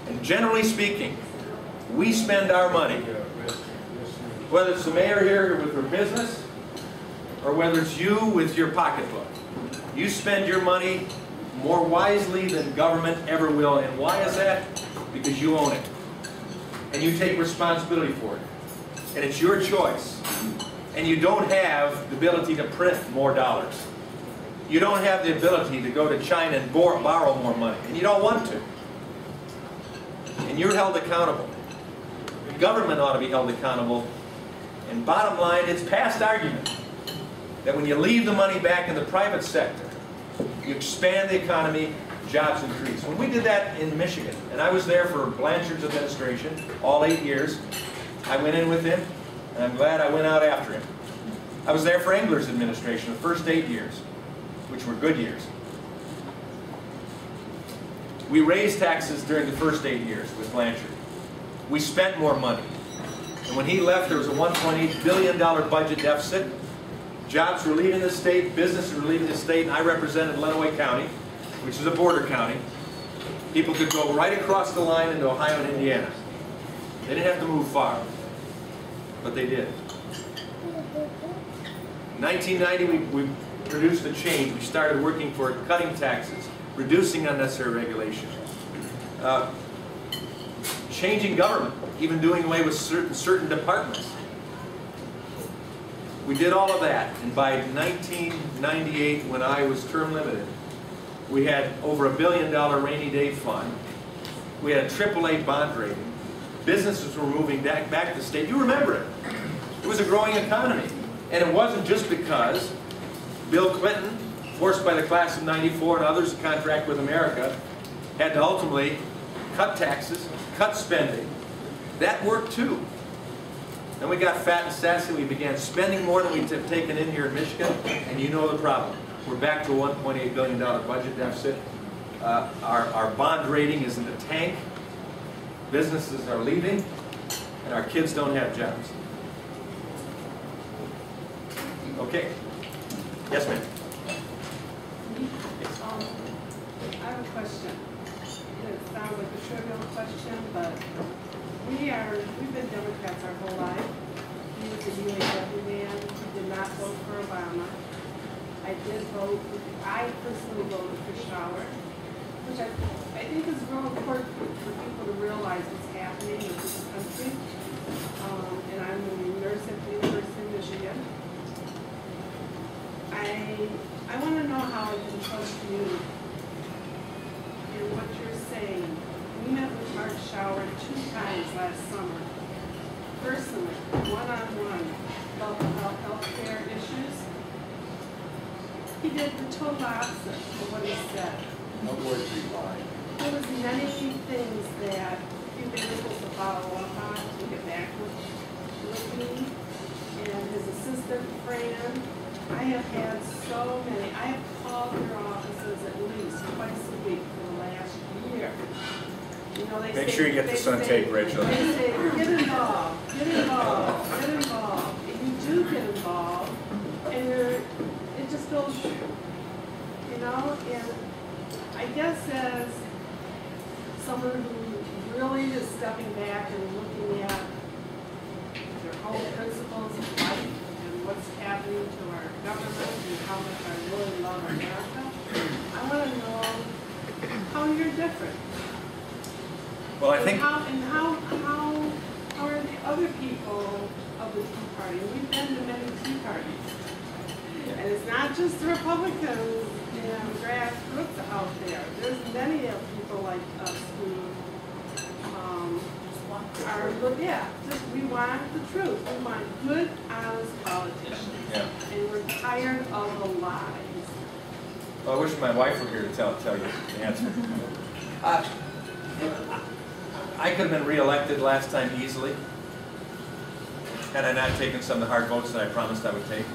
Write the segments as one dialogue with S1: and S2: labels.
S1: And generally speaking, we spend our money, whether it's the mayor here with her business, or whether it's you with your pocketbook. You spend your money more wisely than government ever will. And why is that? Because you own it. And you take responsibility for it. And it's your choice. And you don't have the ability to print more dollars. You don't have the ability to go to China and borrow more money. And you don't want to. And you're held accountable. The government ought to be held accountable. And bottom line, it's past argument that when you leave the money back in the private sector, you expand the economy, jobs increase. When we did that in Michigan, and I was there for Blanchard's administration, all 8 years, I went in with him, and I'm glad I went out after him. I was there for Engler's administration the first 8 years, which were good years. We raised taxes during the first 8 years with Blanchard. We spent more money. And when he left, there was a $1.8 billion budget deficit. Jobs were leaving the state, businesses were leaving the state, and I represented Lenawee County, which is a border county. People could go right across the line into Ohio and Indiana. They didn't have to move far, but they did. In 1990, we produced a change. We started working for cutting taxes, reducing unnecessary regulation, changing government, even doing away with certain departments. We did all of that, and by 1998, when I was term limited, we had over $1 billion rainy day fund. We had a AAA bond rating. Businesses were moving back to the state. You remember it. It was a growing economy. And it wasn't just because Bill Clinton, forced by the class of '94 and others to contract with America, had to ultimately cut taxes, cut spending. That worked too. Then we got fat and sassy. We began spending more than we'd taken in here in Michigan, and you know the problem. We're back to a $1.8 billion budget deficit. Our bond rating is in the tank. Businesses are leaving, and our kids don't have jobs. Okay. Yes, ma'am.
S2: I have a question. It sounds like a trivial question, but we've been Democrats our whole life. He was a UAW man. He did not vote for Obama. I did vote. I personally voted for Shower, which I think is real important for people to realize what's happening in this country. And I'm a nurse at the University of Michigan. I want to know how I can trust you in what you're saying. We met with Mark Shower 2 times last summer, personally, one-on-one, about health care issues. He did the total opposite of what he said.
S1: No words be lying.
S2: There was many things that he'd been able to follow up on, to get back with me, and his assistant, Fran. I have had so many. I have called your offices at least twice a week for the last year. You know, they
S1: Make
S2: say,
S1: sure you get this on tape, Rachel.
S2: They say, get involved, get involved, get involved. And you do get involved, and it just goes, you know, and I guess as someone who really is stepping back and looking at their own principles of life and what's happening to our government and how much I really love America, I want to know how you're different.
S1: Well, I think.
S2: And how are the other people of the Tea Party? We've been to many Tea Parties. And it's not just the Republicans and grassroots out there. There's many of people like us who we want the truth. We want good, honest politicians.
S1: Yeah.
S2: And we're tired of the lies.
S1: Well, I wish my wife were here to tell you the answer. I could have been reelected last time easily, had I not taken some of the hard votes that I promised I would take.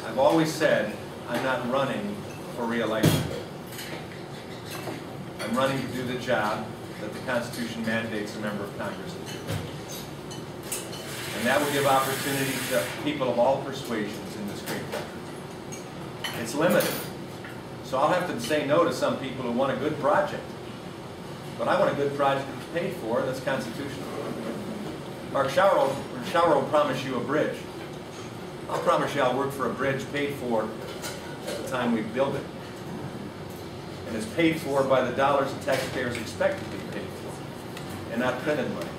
S1: I've always said I'm not running for reelection. I'm running to do the job that the Constitution mandates a member of Congress to do. And that will give opportunity to people of all persuasions in this great country. It's limited. So So I'll have to say no to some people who want a good project. But I want a good project that's paid for, that's constitutional. Mark Schauer will promise you a bridge. I'll promise you I'll work for a bridge paid for at the time we build it. And it's paid for by the dollars the taxpayers expect to be paid for, and not printed money.